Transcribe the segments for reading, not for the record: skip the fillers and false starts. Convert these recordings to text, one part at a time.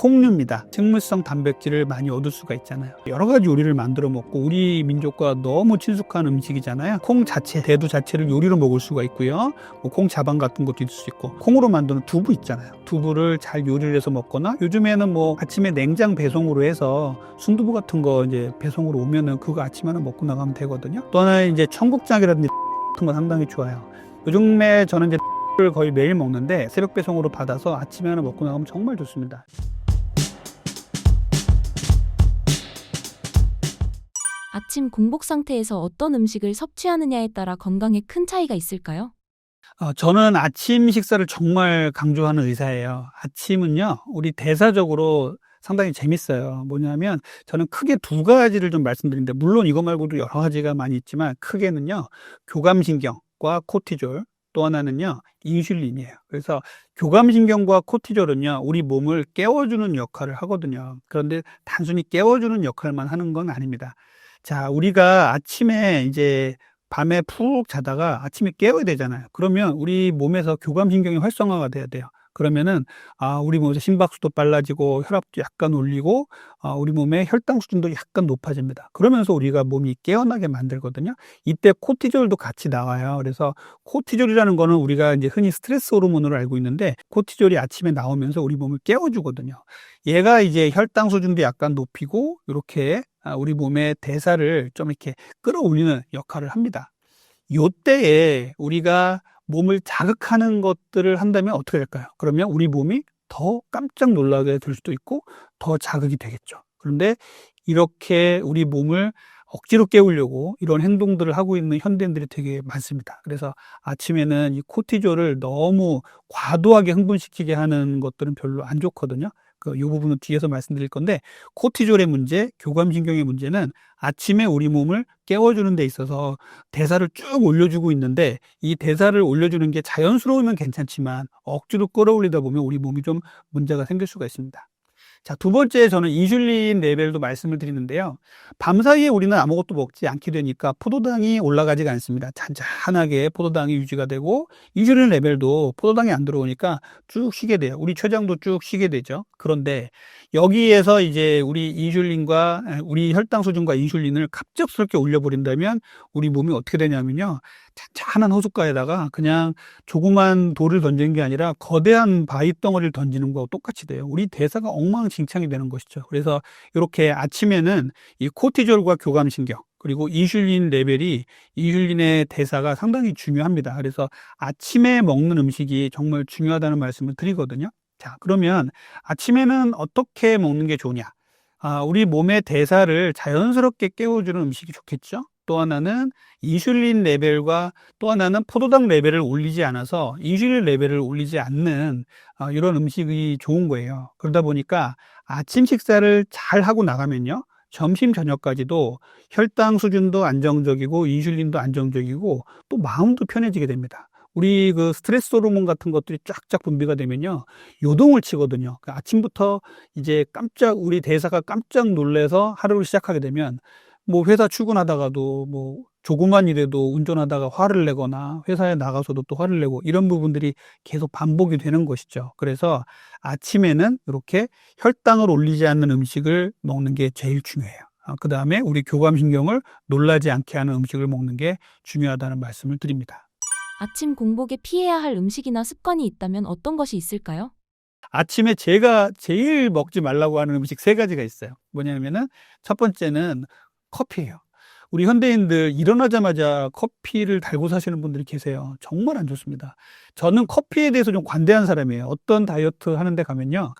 석류입니다. 식물성 단백질을 많이 얻을 수가 있잖아요. 여러 가지 요리를 만들어 먹고 우리 민족과 너무 친숙한 음식이잖아요. 콩 자체, 대두 자체를 요리로 먹을 수가 있고요. 뭐 콩 자반 같은 것도 있을 수 있고, 콩으로 만드는 두부 있잖아요. 두부를 잘 요리를 해서 먹거나, 요즘에는 뭐 아침에 냉장 배송으로 해서 순두부 같은 거 이제 배송으로 오면은 그거 아침에 하나 먹고 나가면 되거든요. 또 하나는 이제 청국장이라든지 같은 거 상당히 좋아요. 요즘에 저는 이제 를 거의 매일 먹는데 새벽 배송으로 받아서 아침에 하나 먹고 나가면 정말 좋습니다. 아침 공복 상태에서 어떤 음식을 섭취하느냐에 따라 건강에 큰 차이가 있을까요? 저는 아침 식사를 정말 강조하는 의사예요. 아침은요, 우리 대사적으로 상당히 재밌어요. 뭐냐면 저는 크게 두 가지를 좀 말씀드리는데, 물론 이거 말고도 여러 가지가 많이 있지만 크게는요, 교감신경과 코티졸, 또 하나는요, 인슐린이에요. 그래서 교감신경과 코티졸은요, 우리 몸을 깨워주는 역할을 하거든요. 그런데 단순히 깨워주는 역할만 하는 건 아닙니다. 자, 우리가 아침에 이제 밤에 푹 자다가 아침에 깨워야 되잖아요. 그러면 우리 몸에서 교감신경이 활성화가 돼야 돼요. 그러면은 우리 몸에서 심박수도 빨라지고 혈압도 약간 올리고 우리 몸의 혈당 수준도 약간 높아집니다. 그러면서 우리가 몸이 깨어나게 만들거든요. 이때 코티졸도 같이 나와요. 그래서 코티졸이라는 거는 우리가 이제 흔히 스트레스 호르몬으로 알고 있는데, 코티졸이 아침에 나오면서 우리 몸을 깨워주거든요. 얘가 이제 혈당 수준도 약간 높이고 이렇게 우리 몸의 대사를 좀 이렇게 끌어올리는 역할을 합니다. 요때에 우리가 몸을 자극하는 것들을 한다면 어떻게 될까요? 그러면 우리 몸이 더 깜짝 놀라게 될 수도 있고 더 자극이 되겠죠. 그런데 이렇게 우리 몸을 억지로 깨우려고 이런 행동들을 하고 있는 현대인들이 되게 많습니다. 그래서 아침에는 이 코티졸을 너무 과도하게 흥분시키게 하는 것들은 별로 안 좋거든요. 이 부분은 뒤에서 말씀드릴 건데, 코티졸의 문제, 교감신경의 문제는 아침에 우리 몸을 깨워주는 데 있어서 대사를 쭉 올려주고 있는데, 이 대사를 올려주는 게 자연스러우면 괜찮지만 억지로 끌어올리다 보면 우리 몸이 좀 문제가 생길 수가 있습니다. 자, 두 번째, 저는 인슐린 레벨도 말씀을 드리는데요. 밤사이에 우리는 아무것도 먹지 않게 되니까 포도당이 올라가지가 않습니다. 잔잔하게 포도당이 유지가 되고, 인슐린 레벨도 포도당이 안 들어오니까 쭉 쉬게 돼요. 우리 췌장도 쭉 쉬게 되죠. 그런데 여기에서 이제 우리 혈당 수준과 인슐린을 갑작스럽게 올려버린다면 우리 몸이 어떻게 되냐면요, 잔잔한 호숫가에다가 그냥 조그만 돌을 던지는 게 아니라 거대한 바위 덩어리를 던지는 거하고 똑같이 돼요. 우리 대사가 엉망진창이 되는 것이죠. 그래서 이렇게 아침에는 이 코티졸과 교감신경, 그리고 인슐린 레벨이, 인슐린의 대사가 상당히 중요합니다. 그래서 아침에 먹는 음식이 정말 중요하다는 말씀을 드리거든요. 자, 그러면 아침에는 어떻게 먹는 게 좋으냐? 우리 몸의 대사를 자연스럽게 깨워주는 음식이 좋겠죠? 또 하나는 인슐린 레벨과, 또 하나는 포도당 레벨을 올리지 않아서 인슐린 레벨을 올리지 않는 이런 음식이 좋은 거예요. 그러다 보니까 아침 식사를 잘 하고 나가면요, 점심 저녁까지도 혈당 수준도 안정적이고 인슐린도 안정적이고 또 마음도 편해지게 됩니다. 우리 그 스트레스 호르몬 같은 것들이 쫙쫙 분비가 되면요, 요동을 치거든요. 그러니까 아침부터 이제 우리 대사가 깜짝 놀래서 하루를 시작하게 되면, 뭐 회사 출근하다가도 뭐 조그만 일에도 운전하다가 화를 내거나 회사에 나가서도 또 화를 내고, 이런 부분들이 계속 반복이 되는 것이죠. 그래서 아침에는 이렇게 혈당을 올리지 않는 음식을 먹는 게 제일 중요해요. 그 다음에 우리 교감신경을 놀라지 않게 하는 음식을 먹는 게 중요하다는 말씀을 드립니다. 아침 공복에 피해야 할 음식이나 습관이 있다면 어떤 것이 있을까요? 아침에 제가 제일 먹지 말라고 하는 음식 세 가지가 있어요. 뭐냐면은 첫 번째는 커피예요. 우리 현대인들 일어나자마자 커피를 달고 사시는 분들이 계세요. 정말 안 좋습니다. 저는 커피에 대해서 좀 관대한 사람이에요. 어떤 다이어트 하는 데 가면요,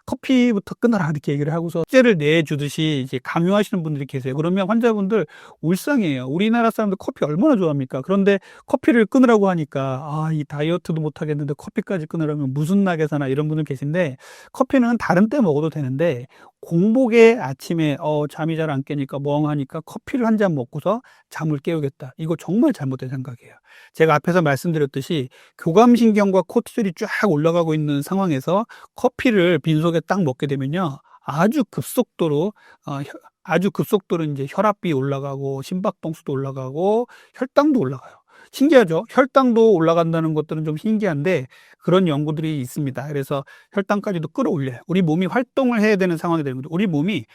커피부터 끊어라 이렇게 얘기를 하고서 째를 내주듯이 이제 강요하시는 분들이 계세요. 그러면 환자분들 울상이에요. 우리나라 사람들 커피 얼마나 좋아합니까? 그런데 커피를 끊으라고 하니까 이 다이어트도 못 하겠는데 커피까지 끊으라면 무슨 낙에 사나, 이런 분들 계신데, 커피는 다른 때 먹어도 되는데 공복에 아침에 잠이 잘 안 깨니까 멍하니까 커피를 한 잔 먹고서 잠을 깨우겠다, 이거 정말 잘못된 생각이에요. 제가 앞에서 말씀드렸듯이 교감신경과 코티졸이 쫙 올라가고 있는 상황에서 커피를 빈속에 딱 먹게 되면요, 아주 급속도로 이제 혈압이 올라가고 심박동수도 올라가고 혈당도 올라가요. 신기하죠? 혈당도 올라간다는 것들은 좀 신기한데 그런 연구들이 있습니다. 그래서 혈당까지도 끌어올려요. 우리 몸이 활동을 해야 되는 상황이 되는 거죠. 우리 몸이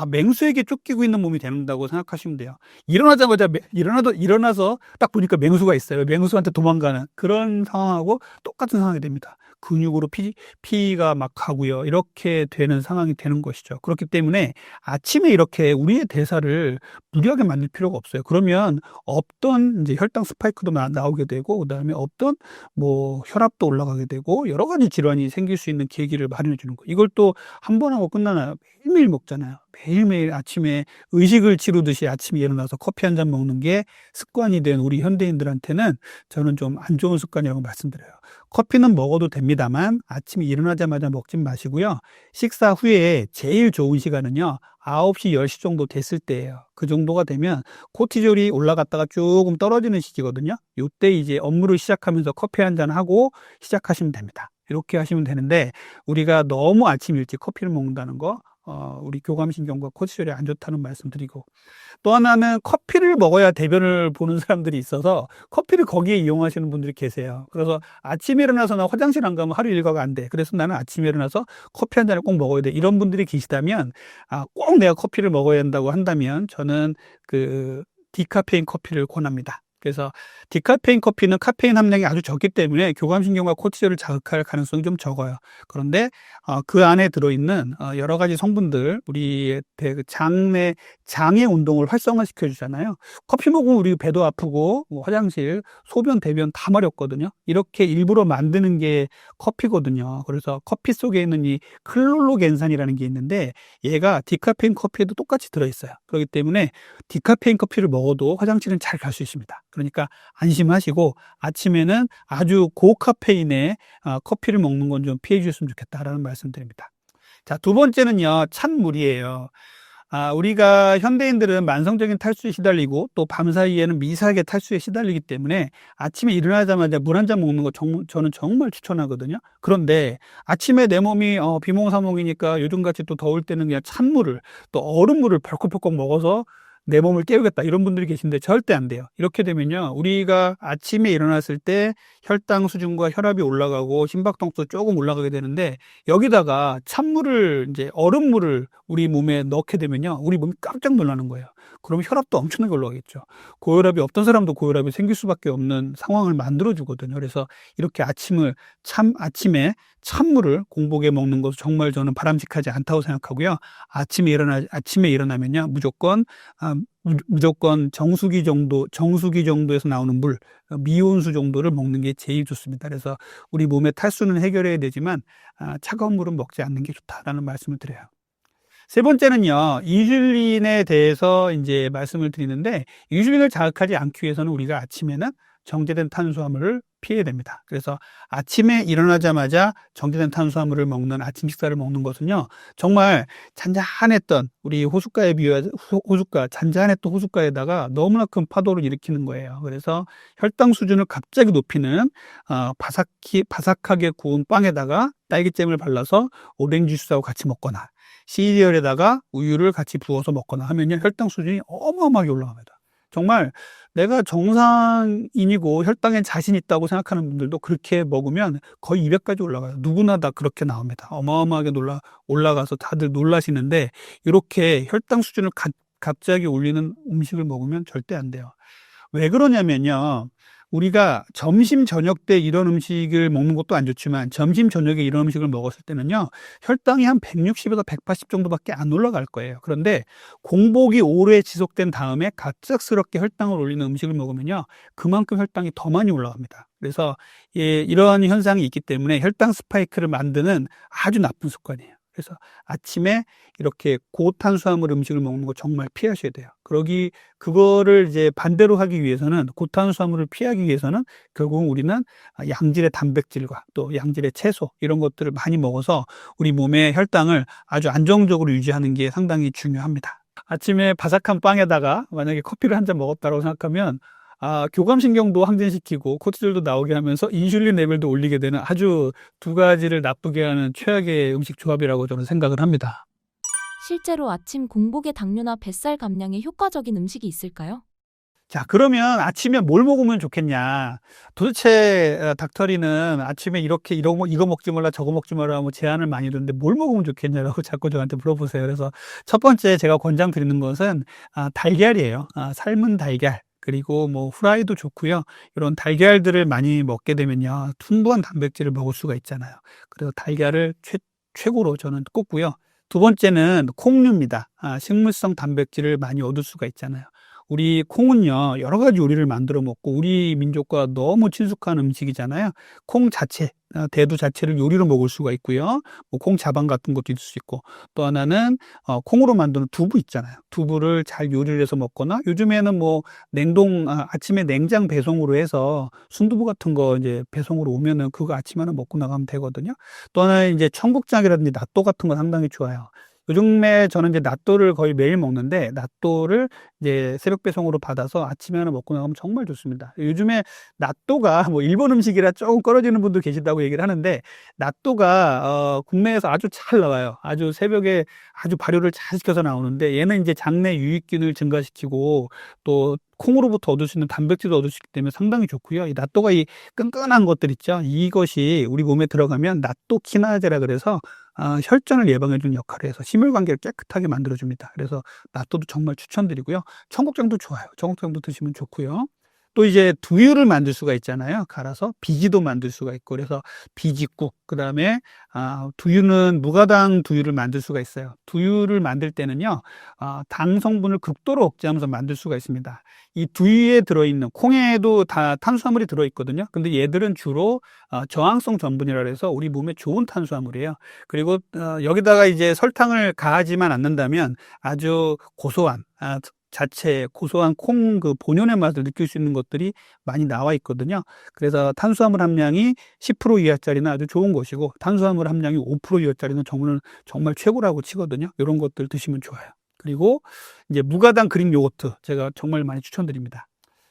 맹수에게 쫓기고 있는 몸이 된다고 생각하시면 돼요. 일어나자마자 일어나서 딱 보니까 맹수가 있어요. 맹수한테 도망가는 그런 상황하고 똑같은 상황이 됩니다. 근육으로 피가 막 가고요. 이렇게 되는 상황이 되는 것이죠. 그렇기 때문에 아침에 이렇게 우리의 대사를 무리하게 만들 필요가 없어요. 그러면 없던 이제 혈당 스파이크도 나오게 되고, 그다음에 없던 뭐 혈압도 올라가게 되고, 여러 가지 질환이 생길 수 있는 계기를 마련해 주는 거예요. 이걸 또 한 번 하고 끝나나요? 매일매일 먹잖아요. 매일매일 아침에 의식을 치르듯이 아침에 일어나서 커피 한 잔 먹는 게 습관이 된 우리 현대인들한테는 저는 좀 안 좋은 습관이라고 말씀드려요. 커피는 먹어도 됩니다만 아침에 일어나자마자 먹진 마시고요. 식사 후에 제일 좋은 시간은요. 9시, 10시 정도 됐을 때예요. 그 정도가 되면 코티졸이 올라갔다가 조금 떨어지는 시기거든요. 요때 이제 업무를 시작하면서 커피 한 잔 하고 시작하시면 됩니다. 이렇게 하시면 되는데 우리가 너무 아침 일찍 커피를 먹는다는 거 우리 교감신경과 코티졸이 안 좋다는 말씀 드리고, 또 하나는 커피를 먹어야 대변을 보는 사람들이 있어서 커피를 거기에 이용하시는 분들이 계세요. 그래서 아침에 일어나서 나 화장실 안 가면 하루 일과가 안 돼. 그래서 나는 아침에 일어나서 커피 한 잔을 꼭 먹어야 돼. 이런 분들이 계시다면 꼭 내가 커피를 먹어야 한다고 한다면 저는 그 디카페인 커피를 권합니다. 그래서 디카페인 커피는 카페인 함량이 아주 적기 때문에 교감신경과 코티졸을 자극할 가능성이 좀 적어요. 그런데 그 안에 들어있는 여러 가지 성분들, 우리의 장의 운동을 활성화시켜 주잖아요. 커피 먹으면 우리 배도 아프고 뭐 화장실, 소변, 대변 다 마렵거든요. 이렇게 일부러 만드는 게 커피거든요. 그래서 커피 속에 있는 이 클로로겐산이라는 게 있는데 얘가 디카페인 커피에도 똑같이 들어있어요. 그렇기 때문에 디카페인 커피를 먹어도 화장실은 잘 갈 수 있습니다. 그러니까 안심하시고 아침에는 아주 고카페인의 커피를 먹는 건 좀 피해 주셨으면 좋겠다라는 말씀드립니다. 자, 두 번째는요, 찬물이에요. 우리가 현대인들은 만성적인 탈수에 시달리고 또 밤사이에는 미세하게 탈수에 시달리기 때문에 아침에 일어나자마자 물 한 잔 먹는 거 저는 정말 추천하거든요. 그런데 아침에 내 몸이 비몽사몽이니까 요즘같이 또 더울 때는 그냥 찬물을 또 얼음물을 벌컥벌컥 먹어서 내 몸을 깨우겠다 이런 분들이 계신데 절대 안 돼요. 이렇게 되면요, 우리가 아침에 일어났을 때 혈당 수준과 혈압이 올라가고 심박동도 조금 올라가게 되는데 여기다가 찬물을 이제 얼음물을 우리 몸에 넣게 되면요, 우리 몸이 깜짝 놀라는 거예요. 그러면 혈압도 엄청나게 올라가겠죠. 고혈압이 없던 사람도 고혈압이 생길 수밖에 없는 상황을 만들어 주거든요. 그래서 이렇게 아침에 찬물을 공복에 먹는 것은 정말 저는 바람직하지 않다고 생각하고요. 아침에 일어나면요, 무조건 정수기 정도에서 나오는 물, 미온수 정도를 먹는 게 제일 좋습니다. 그래서 우리 몸의 탈수는 해결해야 되지만 차가운 물은 먹지 않는 게 좋다라는 말씀을 드려요. 세 번째는요, 인슐린에 대해서 이제 말씀을 드리는데, 인슐린을 자극하지 않기 위해서는 우리가 아침에는 정제된 탄수화물을 피해야 됩니다. 그래서 아침에 일어나자마자 정제된 탄수화물을 먹는 아침 식사를 먹는 것은요, 정말 잔잔했던 우리 잔잔했던 호숫가에다가 너무나 큰 파도를 일으키는 거예요. 그래서 혈당 수준을 갑자기 높이는 바삭하게 구운 빵에다가 딸기잼을 발라서 오렌지 주스하고 같이 먹거나 시리얼에다가 우유를 같이 부어서 먹거나 하면요, 혈당 수준이 어마어마하게 올라갑니다. 정말 내가 정상인이고 혈당에 자신 있다고 생각하는 분들도 그렇게 먹으면 거의 200까지 올라가요. 누구나 다 그렇게 나옵니다. 어마어마하게 올라가서 다들 놀라시는데 이렇게 혈당 수준을 갑자기 올리는 음식을 먹으면 절대 안 돼요. 왜 그러냐면요, 우리가 점심 저녁 때 이런 음식을 먹는 것도 안 좋지만 점심 저녁에 이런 음식을 먹었을 때는요, 혈당이 한 160에서 180 정도밖에 안 올라갈 거예요. 그런데 공복이 오래 지속된 다음에 갑작스럽게 혈당을 올리는 음식을 먹으면요, 그만큼 혈당이 더 많이 올라갑니다. 그래서 이러한 현상이 있기 때문에 혈당 스파이크를 만드는 아주 나쁜 습관이에요. 그래서 아침에 이렇게 고탄수화물 음식을 먹는 거 정말 피하셔야 돼요. 그거를 이제 반대로 하기 위해서는, 고탄수화물을 피하기 위해서는 결국은 우리는 양질의 단백질과 또 양질의 채소 이런 것들을 많이 먹어서 우리 몸의 혈당을 아주 안정적으로 유지하는 게 상당히 중요합니다. 아침에 바삭한 빵에다가 만약에 커피를 한 잔 먹었다고 생각하면 교감신경도 항진시키고 코티졸도 나오게 하면서 인슐린 레벨도 올리게 되는 아주 두 가지를 나쁘게 하는 최악의 음식 조합이라고 저는 생각을 합니다. 실제로 아침 공복에 당뇨나 뱃살 감량에 효과적인 음식이 있을까요? 자, 그러면 아침에 뭘 먹으면 좋겠냐? 도대체 닥터리는 아침에 이렇게 이거 먹지 말라 저거 먹지 말라 뭐 제안을 많이 듣는데 뭘 먹으면 좋겠냐라고 자꾸 저한테 물어보세요. 그래서 첫 번째 제가 권장드리는 것은 달걀이에요. 삶은 달걀. 그리고 뭐 후라이도 좋고요. 이런 달걀들을 많이 먹게 되면요. 풍부한 단백질을 먹을 수가 있잖아요. 그래서 달걀을 최고로 저는 꼽고요. 두 번째는 콩류입니다. 식물성 단백질을 많이 얻을 수가 있잖아요. 우리 콩은요, 여러 가지 요리를 만들어 먹고 우리 민족과 너무 친숙한 음식이잖아요. 콩 자체, 대두 자체를 요리로 먹을 수가 있고요. 뭐 콩 자반 같은 것도 있을 수 있고, 또 하나는 콩으로 만드는 두부 있잖아요. 두부를 잘 요리를 해서 먹거나, 요즘에는 뭐 아침에 냉장 배송으로 해서 순두부 같은 거 이제 배송으로 오면은 그거 아침에 하나 먹고 나가면 되거든요. 또 하나는 이제 청국장이라든지 낫또 같은 거 상당히 좋아요. 요즘에 저는 이제 낫또를 거의 매일 먹는데, 낫또를 이제 새벽 배송으로 받아서 아침에 하나 먹고 나가면 정말 좋습니다. 요즘에 낫또가 뭐 일본 음식이라 조금 꺼려지는 분도 계신다고 얘기를 하는데, 낫또가 국내에서 아주 잘 나와요. 아주 새벽에 아주 발효를 잘 시켜서 나오는데, 얘는 이제 장내 유익균을 증가시키고 또 콩으로부터 얻을 수 있는 단백질도 얻을 수 있기 때문에 상당히 좋고요. 이 낫또가 이 끈끈한 것들 있죠. 이것이 우리 몸에 들어가면 낫토키나제라 그래서 혈전을 예방해주는 역할을 해서 심혈관계를 깨끗하게 만들어줍니다. 그래서 낫또도 정말 추천드리고요. 청국장도 좋아요. 청국장도 드시면 좋고요. 또 이제 두유를 만들 수가 있잖아요. 갈아서 비지도 만들 수가 있고, 그래서 비지국, 그 다음에 두유는 무가당 두유를 만들 수가 있어요. 두유를 만들 때는요, 당 성분을 극도로 억제하면서 만들 수가 있습니다. 이 두유에 들어있는, 콩에도 다 탄수화물이 들어있거든요. 근데 얘들은 주로 저항성 전분이라 해서 우리 몸에 좋은 탄수화물이에요. 그리고 여기다가 이제 설탕을 가하지만 않는다면 아주 고소한, 자체 고소한 콩 그 본연의 맛을 느낄 수 있는 것들이 많이 나와 있거든요. 그래서 탄수화물 함량이 10% 이하짜리는 아주 좋은 것이고, 탄수화물 함량이 5% 이하짜리는 정말 최고라고 치거든요. 이런 것들 드시면 좋아요. 그리고 이제 무가당 그릭 요거트 제가 정말 많이 추천드립니다.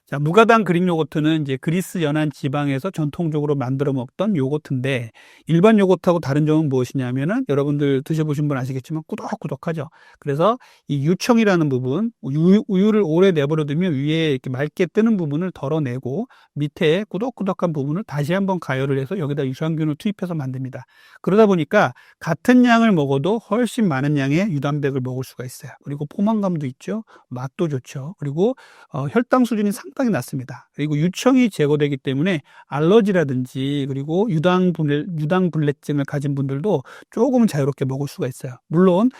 자, 무가당 그릭 요거트는 이제 그리스 연안 지방에서 전통적으로 만들어 먹던 요거트인데, 일반 요거트하고 다른 점은 무엇이냐면은 여러분들 드셔보신 분 아시겠지만 꾸덕꾸덕하죠. 그래서 이 유청이라는 부분, 우유를 오래 내버려 두면 위에 이렇게 맑게 뜨는 부분을 덜어내고 밑에 꾸덕꾸덕한 부분을 다시 한번 가열을 해서 여기다 유산균을 투입해서 만듭니다. 그러다 보니까 같은 양을 먹어도 훨씬 많은 양의 유단백을 먹을 수가 있어요. 그리고 포만감도 있죠. 맛도 좋죠. 그리고 혈당 수준이 상당히 낮습니다. 그리고 유청이 제거되기 때문에 알러지라든지 그리고 유당불내증을 가진 분들도 조금은 자유롭게 먹을 수가 있어요. 물론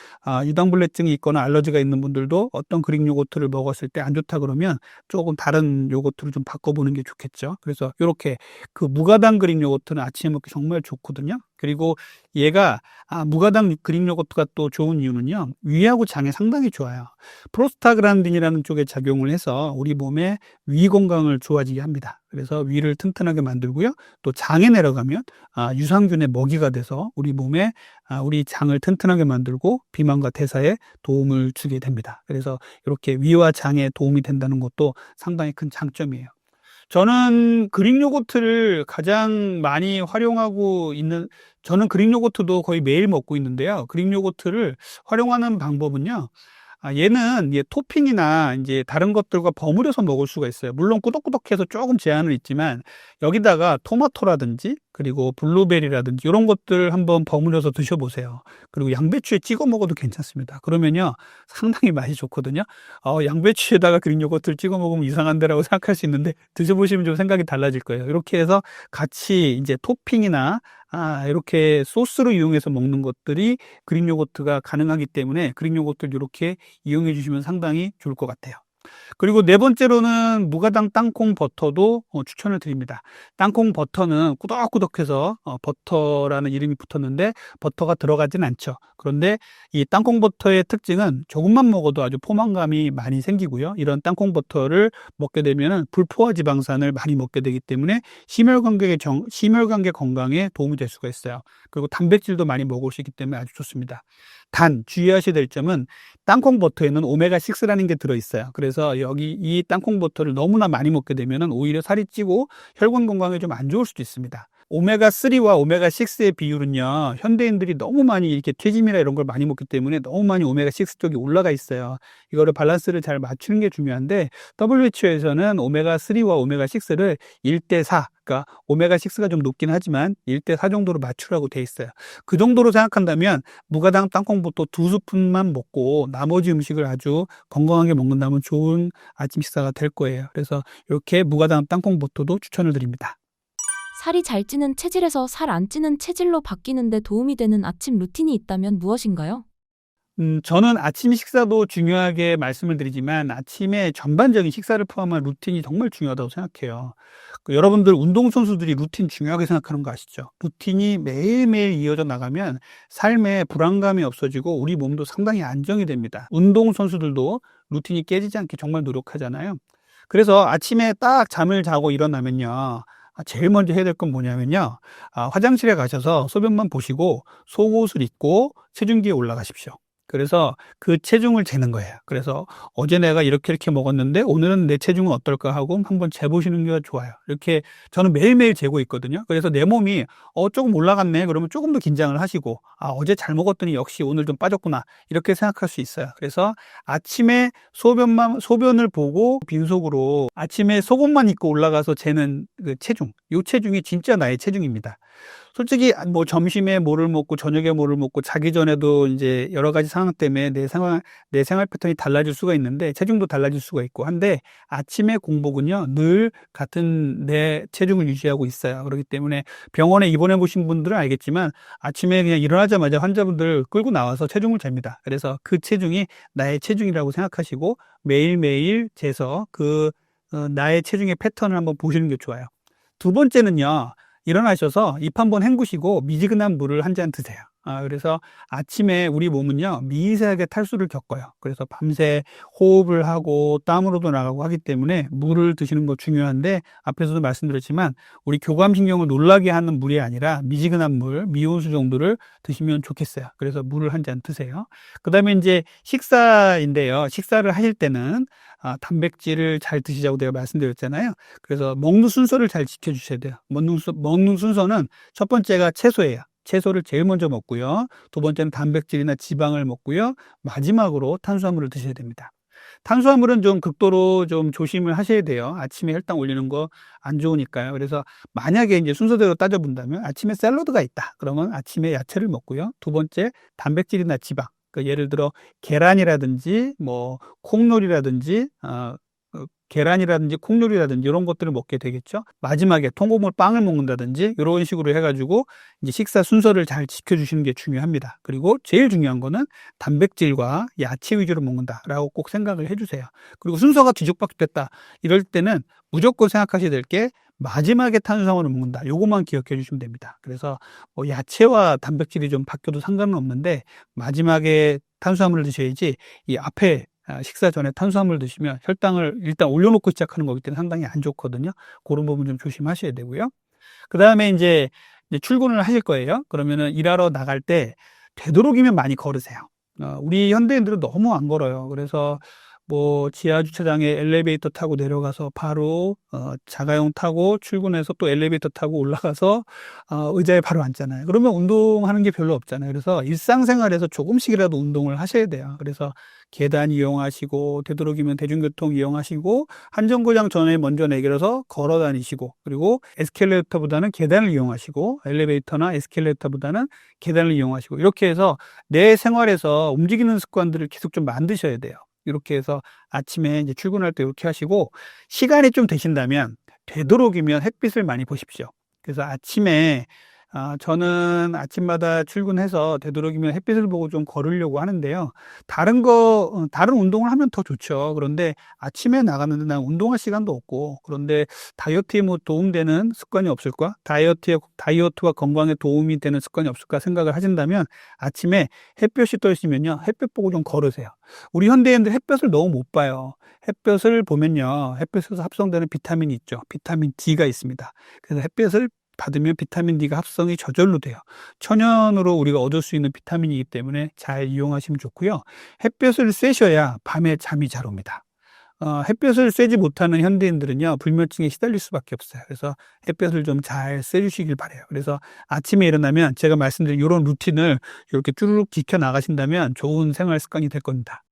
유당불내증이 있거나 알러지가 있는 분들도 어떤 그릭 요거트를 먹었을 때 안 좋다 그러면 조금 다른 요거트를 좀 바꿔보는 게 좋겠죠. 그래서 이렇게 그 무가당 그릭 요거트는 아침에 먹기 정말 좋거든요. 그리고 얘가 무가당 그릭 요거트가 또 좋은 이유는요, 위하고 장에 상당히 좋아요. 프로스타그란딘이라는 쪽에 작용을 해서 우리 몸의 위 건강을 좋아지게 합니다. 그래서 위를 튼튼하게 만들고요, 또 장에 내려가면 유산균의 먹이가 돼서 우리 몸에 우리 장을 튼튼하게 만들고 비만과 대사에 도움을 주게 됩니다. 그래서 이렇게 위와 장에 도움이 된다는 것도 상당히 큰 장점이에요. 저는 그릭 요거트를 가장 많이 활용하고 있는, 저는 그릭 요거트도 거의 매일 먹고 있는데요. 그릭 요거트를 활용하는 방법은요, 얘는 토핑이나 이제 다른 것들과 버무려서 먹을 수가 있어요. 물론 꾸덕꾸덕해서 조금 제한은 있지만, 여기다가 토마토라든지 그리고 블루베리라든지 이런 것들 한번 버무려서 드셔보세요. 그리고 양배추에 찍어 먹어도 괜찮습니다. 그러면요, 상당히 맛이 좋거든요. 양배추에다가 그릭 요거트를 찍어 먹으면 이상한데라고 생각할 수 있는데, 드셔보시면 좀 생각이 달라질 거예요. 이렇게 해서 같이 이제 토핑이나 이렇게 소스로 이용해서 먹는 것들이 그릭 요거트가 가능하기 때문에 그릭 요거트를 이렇게 이용해 주시면 상당히 좋을 것 같아요. 그리고 네 번째로는 무가당 땅콩 버터도 추천을 드립니다. 땅콩 버터는 꾸덕꾸덕해서 버터라는 이름이 붙었는데 버터가 들어가진 않죠. 그런데 이 땅콩 버터의 특징은 조금만 먹어도 아주 포만감이 많이 생기고요. 이런 땅콩 버터를 먹게 되면 불포화 지방산을 많이 먹게 되기 때문에 심혈관계 건강에 도움이 될 수가 있어요. 그리고 단백질도 많이 먹을 수 있기 때문에 아주 좋습니다. 단 주의하셔야 될 점은 땅콩 버터에는 오메가6라는 게 들어있어요. 그래서 여기 이 땅콩 버터를 너무나 많이 먹게 되면 오히려 살이 찌고 혈관 건강에 좀 안 좋을 수도 있습니다. 오메가3와 오메가6의 비율은요, 현대인들이 너무 많이 이렇게 튀김이나 이런 걸 많이 먹기 때문에 너무 많이 오메가6 쪽이 올라가 있어요. 이거를 밸런스를 잘 맞추는 게 중요한데, WHO에서는 오메가3와 오메가6를 1대4, 그러니까 오메가6가 좀 높긴 하지만 1대4 정도로 맞추라고 돼 있어요. 그 정도로 생각한다면 무가당 땅콩버터 2스푼만 먹고 나머지 음식을 아주 건강하게 먹는다면 좋은 아침 식사가 될 거예요. 그래서 이렇게 무가당 땅콩버터도 추천을 드립니다. 살이 잘 찌는 체질에서 살 안 찌는 체질로 바뀌는데 도움이 되는 아침 루틴이 있다면 무엇인가요? 저는 아침 식사도 중요하게 말씀을 드리지만 아침에 전반적인 식사를 포함한 루틴이 정말 중요하다고 생각해요. 여러분들 운동선수들이 루틴 중요하게 생각하는 거 아시죠? 루틴이 매일매일 이어져 나가면 삶에 불안감이 없어지고 우리 몸도 상당히 안정이 됩니다. 운동선수들도 루틴이 깨지지 않게 정말 노력하잖아요. 그래서 아침에 딱 잠을 자고 일어나면요. 제일 먼저 해야 될 건 뭐냐면요. 화장실에 가셔서 소변만 보시고 속옷을 입고 체중기에 올라가십시오. 그래서 그 체중을 재는 거예요. 그래서 어제 내가 이렇게 먹었는데 오늘은 내 체중은 어떨까 하고 한번 재보시는 게 좋아요. 이렇게 저는 매일매일 재고 있거든요. 그래서 내 몸이 조금 올라갔네. 그러면 조금 더 긴장을 하시고 어제 잘 먹었더니 역시 오늘 좀 빠졌구나. 이렇게 생각할 수 있어요. 그래서 아침에 소변을 보고 빈속으로 아침에 속옷만 입고 올라가서 재는 그 체중. 이 체중이 진짜 나의 체중입니다. 솔직히 뭐 점심에 뭐를 먹고 저녁에 뭐를 먹고 자기 전에도 이제 여러 가지 상황 때문에 내 생활 패턴이 달라질 수가 있는데 체중도 달라질 수가 있고 한데 아침에 공복은요 늘 같은 내 체중을 유지하고 있어요. 그렇기 때문에 병원에 입원해 보신 분들은 알겠지만 아침에 그냥 일어나자마자 환자분들 끌고 나와서 체중을 잽니다. 그래서 그 체중이 나의 체중이라고 생각하시고 매일매일 재서 나의 체중의 패턴을 한번 보시는 게 좋아요. 두 번째는요. 일어나셔서 입 한번 헹구시고 미지근한 물을 한 잔 드세요. 그래서 아침에 우리 몸은요, 미세하게 탈수를 겪어요. 그래서 밤새 호흡을 하고 땀으로도 나가고 하기 때문에 물을 드시는 거 중요한데, 앞에서도 말씀드렸지만, 우리 교감신경을 놀라게 하는 물이 아니라 미지근한 물, 미온수 정도를 드시면 좋겠어요. 그래서 물을 한 잔 드세요. 그 다음에 이제 식사인데요. 식사를 하실 때는 단백질을 잘 드시자고 내가 말씀드렸잖아요. 그래서 먹는 순서를 잘 지켜주셔야 돼요. 먹는 순서는 첫 번째가 채소예요. 채소를 제일 먼저 먹고요. 두 번째는 단백질이나 지방을 먹고요. 마지막으로 탄수화물을 드셔야 됩니다. 탄수화물은 좀 극도로 좀 조심을 하셔야 돼요. 아침에 혈당 올리는 거 안 좋으니까요. 그래서 만약에 이제 순서대로 따져본다면 아침에 샐러드가 있다. 그러면 아침에 야채를 먹고요. 두 번째 단백질이나 지방. 예를 들어 계란이라든지 뭐 콩놀이라든지 계란이라든지 콩류라든지 이런 것들을 먹게 되겠죠. 마지막에 통곡물 빵을 먹는다든지 이런 식으로 해가지고 이제 식사 순서를 잘 지켜주시는 게 중요합니다. 그리고 제일 중요한 거는 단백질과 야채 위주로 먹는다라고 꼭 생각을 해주세요. 그리고 순서가 뒤죽박죽됐다 이럴 때는 무조건 생각하셔야 될 게 마지막에 탄수화물을 먹는다. 요것만 기억해 주시면 됩니다. 그래서 뭐 야채와 단백질이 좀 바뀌어도 상관은 없는데 마지막에 탄수화물을 드셔야지 이 앞에 식사 전에 탄수화물 드시면 혈당을 일단 올려놓고 시작하는 거기 때문에 상당히 안 좋거든요. 그런 부분 좀 조심하셔야 되고요. 그 다음에 이제 출근을 하실 거예요. 그러면은 일하러 나갈 때 되도록이면 많이 걸으세요. 우리 현대인들은 너무 안 걸어요. 그래서 뭐 지하 주차장에 엘리베이터 타고 내려가서 바로 자가용 타고 출근해서 또 엘리베이터 타고 올라가서 의자에 바로 앉잖아요. 그러면 운동하는 게 별로 없잖아요. 그래서 일상생활에서 조금씩이라도 운동을 하셔야 돼요. 그래서 계단 이용하시고 되도록이면 대중교통 이용하시고 한정거장 전에 먼저 내려서 걸어 다니시고 그리고 에스컬레이터보다는 계단을 이용하시고 엘리베이터나 에스컬레이터보다는 계단을 이용하시고 이렇게 해서 내 생활에서 움직이는 습관들을 계속 좀 만드셔야 돼요. 이렇게 해서 아침에 이제 출근할 때 이렇게 하시고 시간이 좀 되신다면 되도록이면 햇빛을 많이 보십시오. 그래서 아침에 저는 아침마다 출근해서 되도록이면 햇빛을 보고 좀 걸으려고 하는데요. 다른 운동을 하면 더 좋죠. 그런데 아침에 나가는데 난 운동할 시간도 없고, 그런데 다이어트에 뭐 도움되는 습관이 없을까? 다이어트와 건강에 도움이 되는 습관이 없을까 생각을 하신다면 아침에 햇볕이 떠 있으면요. 햇볕 보고 좀 걸으세요. 우리 현대인들 햇볕을 너무 못 봐요. 햇볕을 보면요. 햇볕에서 합성되는 비타민이 있죠. 비타민 D가 있습니다. 그래서 햇볕을 받으면 비타민 D가 합성이 저절로 돼요. 천연으로 우리가 얻을 수 있는 비타민이기 때문에 잘 이용하시면 좋고요. 햇볕을 쐬셔야 밤에 잠이 잘 옵니다. 햇볕을 쐬지 못하는 현대인들은요, 불면증에 시달릴 수밖에 없어요. 그래서 햇볕을 좀 잘 쐬주시길 바래요. 그래서 아침에 일어나면 제가 말씀드린 이런 루틴을 이렇게 쭈루룩 지켜 나가신다면 좋은 생활 습관이 될 겁니다.